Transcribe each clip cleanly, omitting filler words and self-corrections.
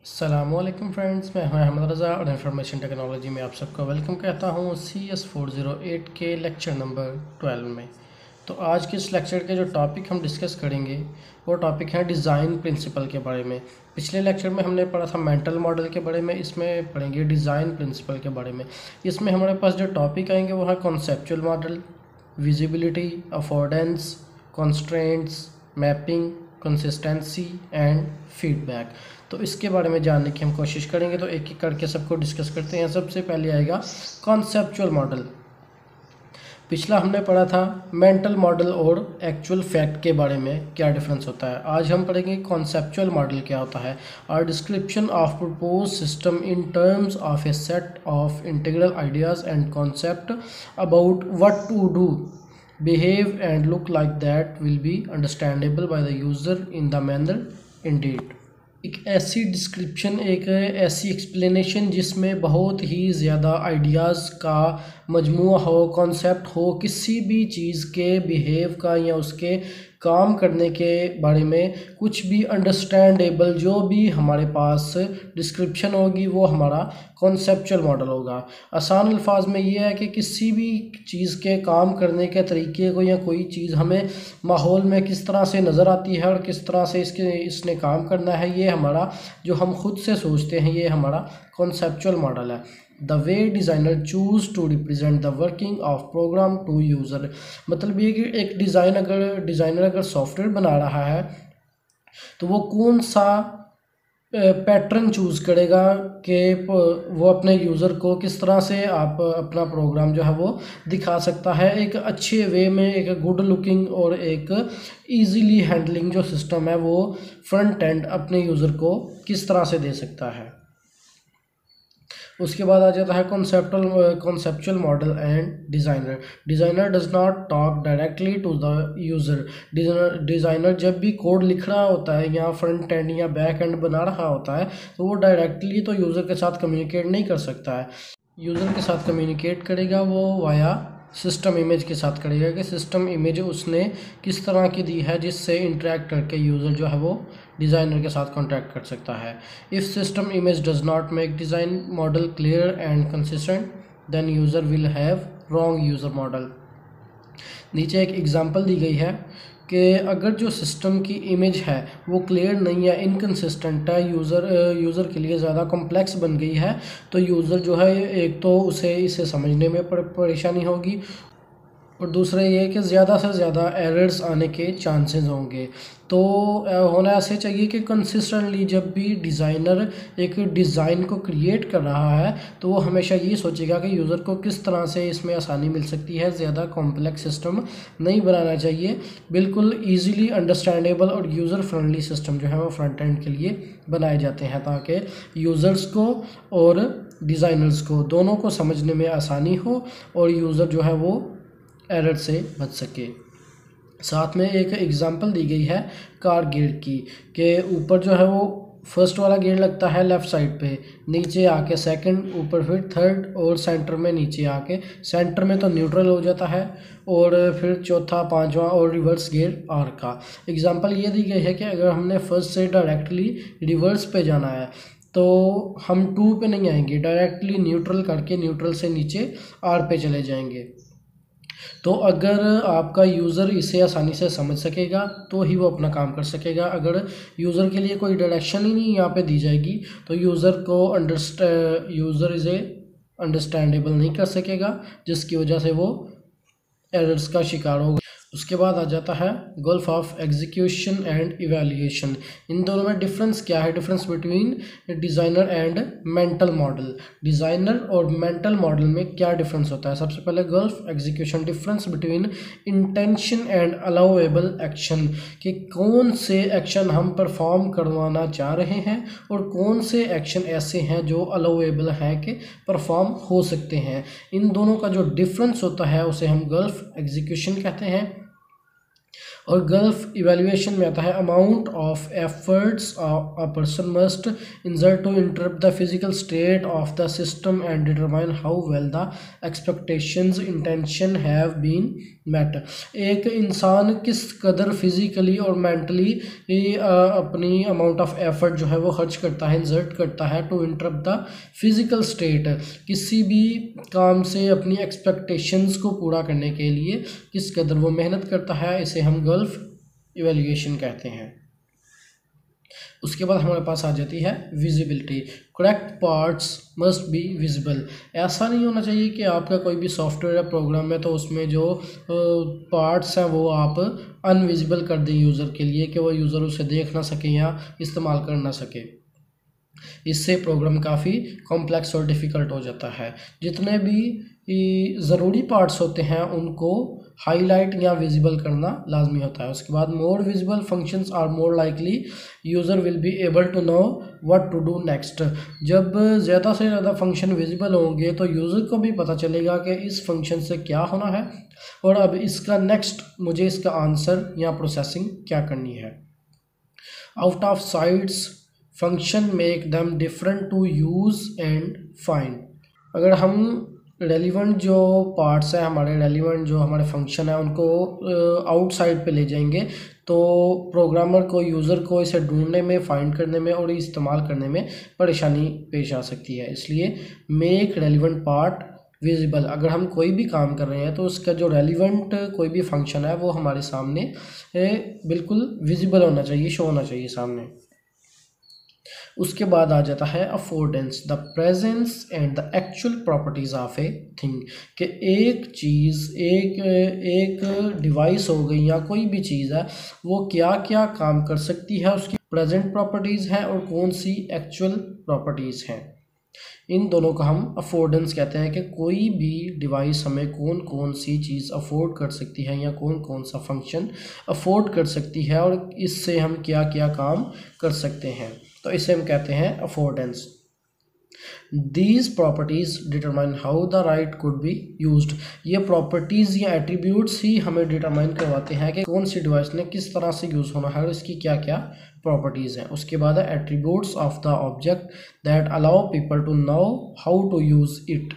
अस्सलामुअलैकुम फ्रेंड्स, मैं हूं अहमद रज़ा और इंफॉर्मेशन टेक्नोलॉजी में आप सबको वेलकम कहता हूं CS408 के लेक्चर नंबर 12 में। तो आज के इस लेक्चर के जो टॉपिक हम डिस्कस करेंगे वो टॉपिक है डिज़ाइन प्रिंसिपल के बारे में। पिछले लेक्चर में हमने पढ़ा था मेंटल मॉडल के बारे में, इसमें पढ़ेंगे डिज़ाइन प्रिंसिपल के बारे में। इसमें हमारे पास जो टॉपिक आएंगे वो है conceptual model, visibility, affordance, constraints, mapping, consistency and feedback. तो इसके बारे में जानने की हम कोशिश करेंगे। तो एक एक करके सबको डिस्कस करते हैं। सबसे पहले आएगा कॉन्सेप्चुअल मॉडल। पिछला हमने पढ़ा था मेंटल मॉडल और एक्चुअल फैक्ट के बारे में क्या डिफरेंस होता है। आज हम पढ़ेंगे कॉन्सेप्चुअल मॉडल क्या होता है। Our description of propose system in terms of a set of integral ideas and concepts about what to do, behave and look like that will be understandable by the user in the manner indeed। एक ऐसी description, एक ऐसी explanation जिसमें बहुत ही ज़्यादा ideas का मजमूआ हो, concept हो, किसी भी चीज़ के बिहेव का या उसके काम करने के बारे में कुछ भी अंडरस्टैंडेबल जो भी हमारे पास डिस्क्रिप्शन होगी वो हमारा कॉन्सेप्चुअल मॉडल होगा। आसान अल्फाज में ये है कि किसी भी चीज़ के काम करने के तरीके को या कोई चीज़ हमें माहौल में किस तरह से नज़र आती है और किस तरह से इसने काम करना है, ये हमारा जो हम खुद से सोचते हैं ये हमारा कॉन्सेप्चुअल मॉडल है। The way designer choose to represent the working of program to user. मतलब ये कि एक डिज़ाइनर अगर सॉफ्टवेयर बना रहा है तो वो कौन सा पैटर्न चूज़ करेगा कि वो अपने यूज़र को किस तरह से आप अपना प्रोग्राम जो है वो दिखा सकता है एक अच्छे वे में, एक गुड लुकिंग और एक इजीली हैंडलिंग जो सिस्टम है वो फ्रंट एंड अपने यूज़र को किस तरह से दे सकता है। उसके बाद आ जाता है conceptual model and designer. Designer does not talk directly to the user. Designer जब भी कोड लिख रहा होता है या फ्रंट एंड या बैक एंड बना रहा होता है तो वो डायरेक्टली तो यूज़र के साथ कम्युनिकेट नहीं कर सकता है। यूज़र के साथ कम्युनिकेट करेगा वो वाया सिस्टम इमेज के साथ करेगा कि सिस्टम इमेज उसने किस तरह की दी है जिससे इंटरेक्ट करके यूज़र जो है वो डिज़ाइनर के साथ कॉन्टैक्ट कर सकता है। If system image does not make design model clear and consistent then user will have wrong user model. नीचे एक एग्जांपल दी गई है कि अगर जो सिस्टम की इमेज है वो क्लियर नहीं है, इनकंसिस्टेंट है, यूज़र के लिए ज़्यादा कॉम्प्लेक्स बन गई है तो यूज़र जो है एक तो इसे समझने में परेशानी होगी और दूसरा ये है कि ज़्यादा से ज़्यादा एरर्स आने के चांसेस होंगे। तो होना ऐसे चाहिए कि कंसिस्टेंटली जब भी डिज़ाइनर एक डिज़ाइन को क्रिएट कर रहा है तो वो हमेशा ये सोचेगा कि यूज़र को किस तरह से इसमें आसानी मिल सकती है। ज़्यादा कॉम्प्लेक्स सिस्टम नहीं बनाना चाहिए, बिल्कुल ईजीली अंडरस्टैंडेबल और यूज़र फ्रेंडली सिस्टम जो है वो फ्रंट एंड के लिए बनाए जाते हैं ताकि यूज़र्स को और डिज़ाइनर्स को दोनों को समझने में आसानी हो और यूज़र जो है वो एरर से बच सके। साथ में एक एग्जांपल दी गई है कार गियर की के ऊपर जो है वो फर्स्ट वाला गियर लगता है लेफ़्ट साइड पे, नीचे आके सेकंड, ऊपर फिर थर्ड और सेंटर में नीचे आके सेंटर में तो न्यूट्रल हो जाता है और फिर चौथा, पांचवा और रिवर्स गियर आर का। एग्जांपल ये दी गई है कि अगर हमने फर्स्ट से डायरेक्टली रिवर्स पे जाना है तो हम 2 पे नहीं आएंगे, डायरेक्टली न्यूट्रल करके न्यूट्रल से नीचे आर पे चले जाएंगे। तो अगर आपका यूज़र इसे आसानी से समझ सकेगा तो ही वो अपना काम कर सकेगा। अगर यूज़र के लिए कोई डायरेक्शन ही नहीं यहाँ पे दी जाएगी तो यूज़र इसे अंडरस्टैंडेबल नहीं कर सकेगा जिसकी वजह से वो एरर्स का शिकार होगा। उसके बाद आ जाता है goal of execution and evaluation. इन दोनों में डिफरेंस क्या है, difference between designer and mental model. Designer और मेंटल मॉडल में क्या डिफरेंस होता है। सबसे पहले goal of execution, difference between intention and allowable action कि कौन से एक्शन हम परफॉर्म करवाना चाह रहे हैं और कौन से एक्शन ऐसे हैं जो अलाउएबल हैं कि परफॉर्म हो सकते हैं। इन दोनों का जो डिफरेंस होता है उसे हम गोल ऑफ एग्जीक्यूशन कहते हैं। और गल्फ इवेल्युएशन में आता है amount of efforts a person must insert to interrupt the physical state of the system and determine how well the expectations intention have been met. एक इंसान किस कदर फिजिकली और मेंटली अपनी अमाउंट ऑफ एफर्ट जो है वो खर्च करता है, इंसर्ट करता है to interrupt the physical state, किसी भी काम से अपनी एक्सपेक्टेशंस को पूरा करने के लिए किस कदर वो मेहनत करता है, इसे हम गल्फ इवेल्युएशन कहते हैं। उसके बाद हमारे पास आ जाती है visibility. Correct parts must be visible. ऐसा नहीं होना चाहिए कि आपका कोई भी सॉफ्टवेयर या प्रोग्राम है तो उसमें जो पार्ट्स हैं वो आप अनविजिबल कर दें यूज़र के लिए, कि वो यूज़र उसे देख ना सके या इस्तेमाल कर ना सके। इससे प्रोग्राम काफ़ी कॉम्प्लेक्स और डिफ़िकल्ट हो जाता है। जितने भी ज़रूरी पार्ट्स होते हैं उनको हाईलाइट या विजिबल करना लाजमी होता है। उसके बाद more visible functions are more likely user will be able to know what to do next. जब ज़्यादा से ज़्यादा फंक्शन विजिबल होंगे तो यूज़र को भी पता चलेगा कि इस फंक्शन से क्या होना है और अब इसका नेक्स्ट मुझे इसका आंसर या प्रोसेसिंग क्या करनी है। Out of sights function make them different to use and find. अगर हम रेलिवेंट जो पार्ट्स हैं हमारे, रेलिवेंट जो हमारे फंक्शन है उनको आउटसाइड पे ले जाएंगे तो प्रोग्रामर को, यूज़र को इसे ढूंढने में, फाइंड करने में और इस्तेमाल करने में परेशानी पेश आ सकती है। इसलिए मेक रेलिवेंट पार्ट विजिबल। अगर हम कोई भी काम कर रहे हैं तो उसका जो रेलिवेंट कोई भी फंक्शन है वो हमारे सामने बिल्कुल विजिबल होना चाहिए, शो होना चाहिए सामने। उसके बाद आ जाता है affordance, the presence and the actual properties of a thing. कि एक चीज़, एक डिवाइस हो गई या कोई भी चीज़ है वो क्या क्या काम कर सकती है, उसकी प्रेजेंट प्रॉपर्टीज़ हैं और कौन सी एक्चुअल प्रॉपर्टीज़ हैं। इन दोनों को हम अफोर्डेंस कहते हैं कि कोई भी डिवाइस हमें कौन कौन सी चीज़ अफोर्ड कर सकती है या कौन कौन सा फंक्शन अफोर्ड कर सकती है और इससे हम क्या क्या काम कर सकते हैं, तो इसे हम कहते हैं अफोर्डेंस। These properties determine how the right could be used। ये प्रॉपर्टीज़ या एट्रीब्यूट्स ही हमें डिटरमाइन करवाते हैं कि कौन सी डिवाइस ने किस तरह से यूज़ होना है और इसकी क्या क्या प्रॉपर्टीज़ हैं। उसके बाद है attributes of the object that allow people to know how to use it.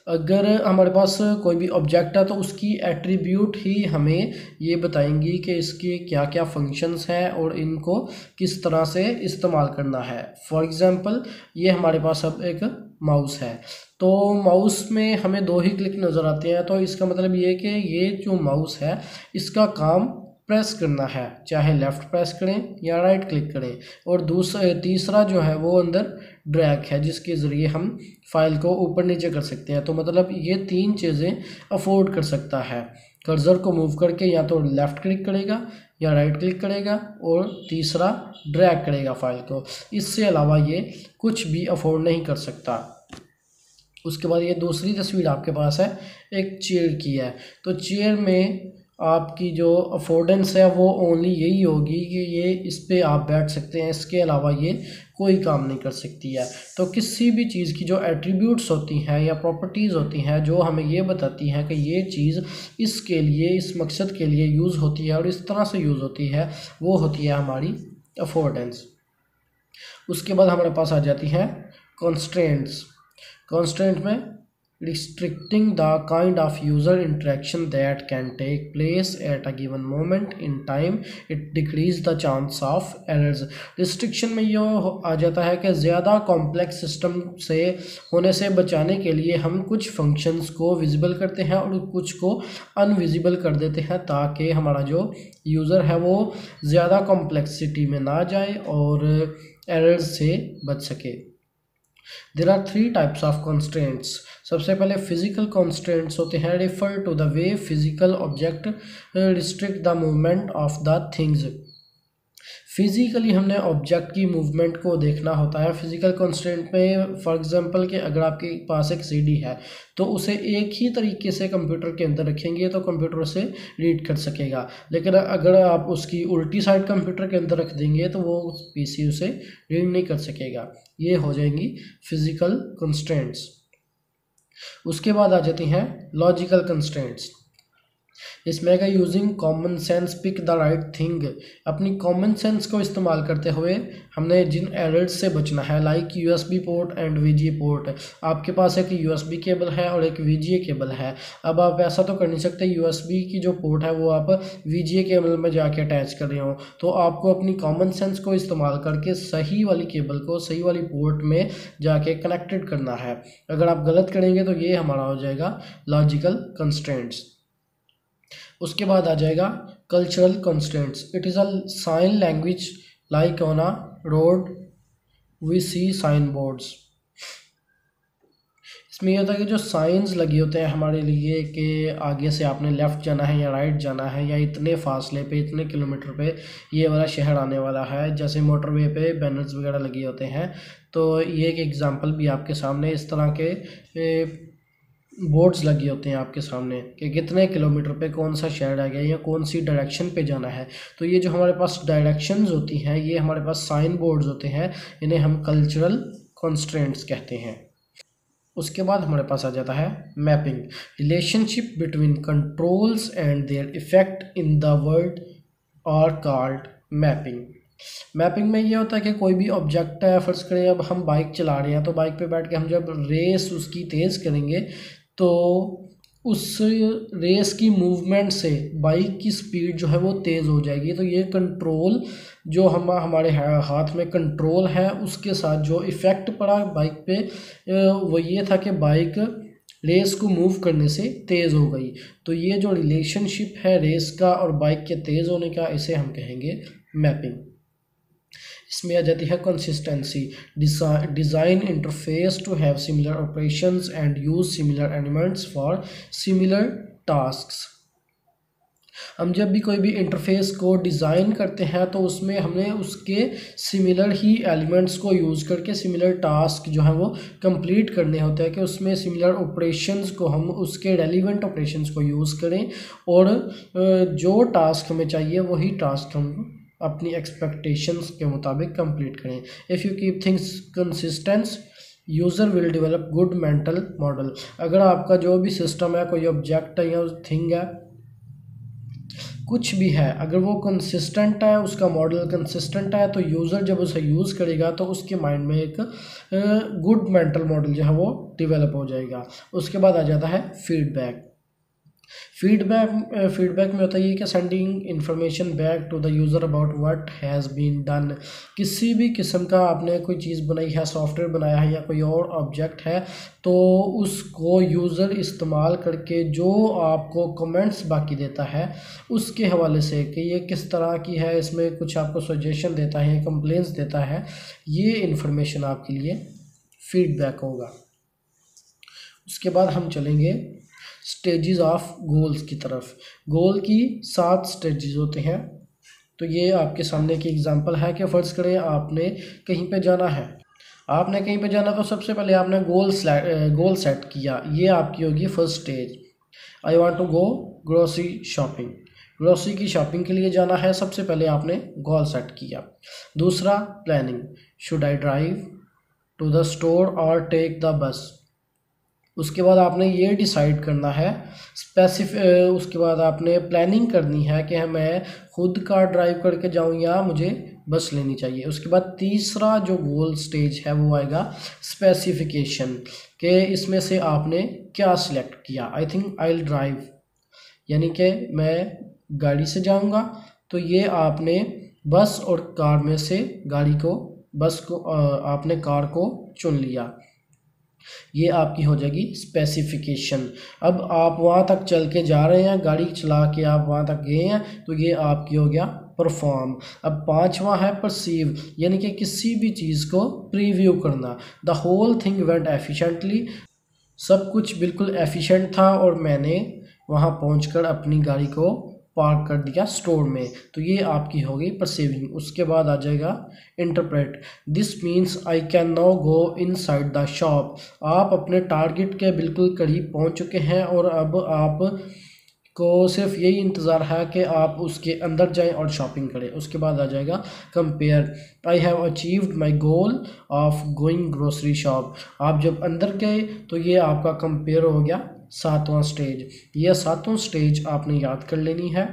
अगर हमारे पास कोई भी ऑब्जेक्ट है तो उसकी एट्रीब्यूट ही हमें ये बताएंगी कि इसके क्या क्या फंक्शंस हैं और इनको किस तरह से इस्तेमाल करना है। फॉर एग्ज़ाम्पल ये हमारे पास अब एक माउस है तो माउस में हमें 2 ही क्लिक नज़र आते हैं, तो इसका मतलब ये कि ये जो माउस है इसका काम प्रेस करना है, चाहे लेफ़्ट प्रेस करें या राइट क्लिक करें। और तीसरा जो है वो अंदर ड्रैग है जिसके ज़रिए हम फाइल को ऊपर नीचे कर सकते हैं। तो मतलब ये 3 चीज़ें अफोर्ड कर सकता है। कर्सर को मूव करके या तो लेफ़्ट क्लिक करेगा या राइट क्लिक करेगा और तीसरा ड्रैग करेगा फाइल को। इससे अलावा ये कुछ भी अफोर्ड नहीं कर सकता। उसके बाद ये दूसरी तस्वीर आपके पास है, एक चेयर की है। तो चेयर में आपकी जो अफोर्डेंस है वो ओनली यही होगी कि ये इस पे आप बैठ सकते हैं, इसके अलावा ये कोई काम नहीं कर सकती है। तो किसी भी चीज़ की जो एट्रीब्यूट्स होती हैं या प्रॉपर्टीज़ होती हैं जो हमें ये बताती हैं कि ये चीज़ इसके लिए, इस मकसद के लिए यूज़ होती है और इस तरह से यूज़ होती है, वो होती है हमारी अफोर्डेंस। उसके बाद हमारे पास आ जाती हैं कॉन्स्ट्रेंट्स। कॉन्स्ट्रेंट में restricting the kind of user interaction that can take place at a given moment in time, it decrease the chance of errors। restriction में ये आ जाता है कि ज़्यादा कॉम्प्लेक्स सिस्टम से होने से बचाने के लिए हम कुछ फंक्शंस को विजिबल करते हैं और कुछ को अनविजिबल कर देते हैं ताकि हमारा जो यूज़र है वो ज़्यादा कॉम्प्लेक्सिटी में ना जाए और एरर्स से बच सके। There are 3 types of constraints। सबसे पहले फिजिकल constraints होते हैं, refer to the way physical object restrict the movement of the things। Physically हमने ऑब्जेक्ट की मूवमेंट को देखना होता है। फिज़िकल कंस्ट्रेंट में फॉर एग्जांपल कि अगर आपके पास एक सीडी है तो उसे एक ही तरीके से कंप्यूटर के अंदर रखेंगे तो कंप्यूटर उसे रीड कर सकेगा, लेकिन अगर आप उसकी उल्टी साइड कंप्यूटर के अंदर रख देंगे तो वो पीसी उसे रीड नहीं कर सकेगा। ये हो जाएंगी फिज़िकल कंस्ट्रेंट्स। उसके बाद आ जाती हैं लॉजिकल कंस्ट्रेंट्स। इसमें का using common sense pick the right thing, अपनी कॉमन सेंस को इस्तेमाल करते हुए हमने जिन एरर्स से बचना है, like USB port and VGA port. आपके पास एक यूएसबी केबल है और एक वीजीए केबल है। अब आप ऐसा तो कर नहीं सकते यूएसबी की जो पोर्ट है वो आप वीजीए केबल में जाके अटैच कर रहे हो, तो आपको अपनी कॉमन सेंस को इस्तेमाल करके सही वाली केबल को सही वाली पोर्ट में जाके कनेक्टेड करना है। अगर आप गलत करेंगे तो ये हमारा हो जाएगा लॉजिकल कंस्ट्रेंट्स। उसके बाद आ जाएगा cultural constraints. It is a sign language like on a road we see sign boards. इसमें यह होता है कि जो साइंस लगे होते हैं हमारे लिए कि आगे से आपने लेफ़्ट जाना है या राइट जाना है, या इतने फासले पे इतने किलोमीटर पे ये वाला शहर आने वाला है, जैसे मोटरवे पे बैनर्स वगैरह लगे होते हैं। तो ये एक एग्जांपल भी आपके सामने इस तरह के बोर्ड्स लगे होते हैं आपके सामने कि कितने किलोमीटर पे कौन सा शहर आ गया या कौन सी डायरेक्शन पे जाना है। तो ये जो हमारे पास डायरेक्शंस होती हैं ये हमारे पास साइन बोर्ड्स होते हैं, इन्हें हम कल्चरल कंस्ट्रेंट्स कहते हैं। उसके बाद हमारे पास आ जाता है mapping, relationship between controls and their effect in the world are called mapping. Mapping में ये होता है कि कोई भी ऑब्जेक्ट है, फर्ज करें अब हम बाइक चला रहे हैं, तो बाइक पे बैठ के हम जब रेस उसकी तेज़ करेंगे तो उस रेस की मूवमेंट से बाइक की स्पीड जो है वो तेज़ हो जाएगी। तो ये कंट्रोल जो हमारे हाथ में कंट्रोल है उसके साथ जो इफ़ेक्ट पड़ा बाइक पे वो ये था कि बाइक रेस को मूव करने से तेज़ हो गई। तो ये जो रिलेशनशिप है रेस का और बाइक के तेज़ होने का, इसे हम कहेंगे मैपिंग। इसमें आ जाती है consistency, design interface to have similar operations and use similar elements for similar tasks. हम जब भी कोई भी इंटरफेस को डिज़ाइन करते हैं तो उसमें हमने उसके सिमिलर ही एलिमेंट्स को यूज़ करके सिमिलर टास्क जो है वो कंप्लीट करने होते हैं, कि उसमें सिमिलर ऑपरेशंस को हम उसके रेलिवेंट ऑपरेशंस को यूज़ करें और जो टास्क हमें चाहिए वही टास्क हम अपनी एक्सपेक्टेशंस के मुताबिक कंप्लीट करें। If you keep things consistent user will develop good mental model. अगर आपका जो भी सिस्टम है, कोई ऑब्जेक्ट है या थिंग है, कुछ भी है, अगर वो कंसिस्टेंट है, उसका मॉडल कंसिस्टेंट है, तो यूज़र जब उसे यूज़ करेगा तो उसके माइंड में एक गुड मेंटल मॉडल जो है वो डेवलप हो जाएगा। उसके बाद आ जाता है फीडबैक। फीडबैक में होता है ये कि sending information back to the user about what has been done. किसी भी किस्म का आपने कोई चीज़ बनाई है, सॉफ्टवेयर बनाया है या कोई और ऑब्जेक्ट है, तो उसको यूज़र इस्तेमाल करके जो आपको कमेंट्स बाकी देता है उसके हवाले से कि ये किस तरह की है, इसमें कुछ आपको सजेशन देता है, कंप्लेंट्स देता है, ये इन्फॉर्मेशन आपके लिए फीडबैक होगा। उसके बाद हम चलेंगे स्टेजेस ऑफ गोल्स की तरफ। गोल की 7 स्टेजेस होते हैं। तो ये आपके सामने की एग्जांपल है कि फ़र्ज़ करें आपने कहीं पे जाना है, तो सबसे पहले आपने गोल सेट किया। ये आपकी होगी first stage. I want to go grocery shopping, grocery की शॉपिंग के लिए जाना है, सबसे पहले आपने गोल सेट किया। दूसरा planning, should I drive to the store और टेक द बस। उसके बाद आपने ये डिसाइड करना है उसके बाद आपने प्लानिंग करनी है कि मैं खुद कार ड्राइव करके जाऊं या मुझे बस लेनी चाहिए। उसके बाद तीसरा जो गोल स्टेज है वो आएगा स्पेसिफिकेशन, कि इसमें से आपने क्या सिलेक्ट किया। I think I will drive, यानी कि मैं गाड़ी से जाऊंगा, तो ये आपने बस और कार में से आपने कार को चुन लिया। ये आपकी हो जाएगी स्पेसिफिकेशन। अब आप वहाँ तक चल के जा रहे हैं, गाड़ी चला के आप वहाँ तक गए हैं, तो ये आपकी हो गया परफॉर्म। अब 5वां है परसीव, यानी कि किसी भी चीज़ को प्रीव्यू करना। The whole thing went efficiently, सब कुछ बिल्कुल एफिशिएंट था और मैंने वहाँ पहुँचकर अपनी गाड़ी को पार्क कर दिया स्टोर में, तो ये आपकी होगी परसीविंग। उसके बाद आ जाएगा interpret, this means I can now go inside the shop. आप अपने टारगेट के बिल्कुल करीब पहुंच चुके हैं और अब आप को सिर्फ यही इंतज़ार है कि आप उसके अंदर जाएं और शॉपिंग करें। उसके बाद आ जाएगा compare, I have achieved my goal of going grocery shop. आप जब अंदर गए तो ये आपका कंपेयर हो गया सातवां स्टेज। ये सातों स्टेज आपने याद कर लेनी है।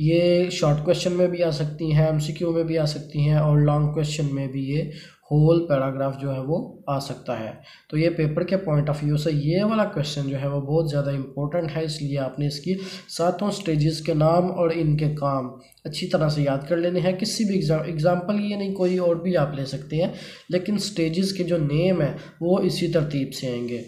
ये शॉर्ट क्वेश्चन में भी आ सकती हैं, एमसीक्यू में भी आ सकती हैं, और लॉन्ग क्वेश्चन में भी ये होल पैराग्राफ जो है वो आ सकता है। तो ये पेपर के पॉइंट ऑफ व्यू से ये वाला क्वेश्चन जो है वो बहुत ज़्यादा इंपॉर्टेंट है, इसलिए आपने इसकी सातों स्टेजेस के नाम और इनके काम अच्छी तरह से याद कर लेने हैं। किसी भी एग्जाम्पल ये नहीं, कोई और भी आप ले सकते हैं, लेकिन स्टेजेस के जो नेम है वो इसी तरतीब से आएंगे।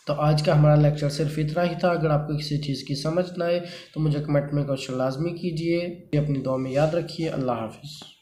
तो आज का हमारा लेक्चर सिर्फ इतना ही था। अगर आपको किसी चीज़ की समझ ना आए तो मुझे कमेंट में क्वेश्चन लाजमी कीजिए। अपनी दुआ में याद रखिए। अल्लाह हाफिज़।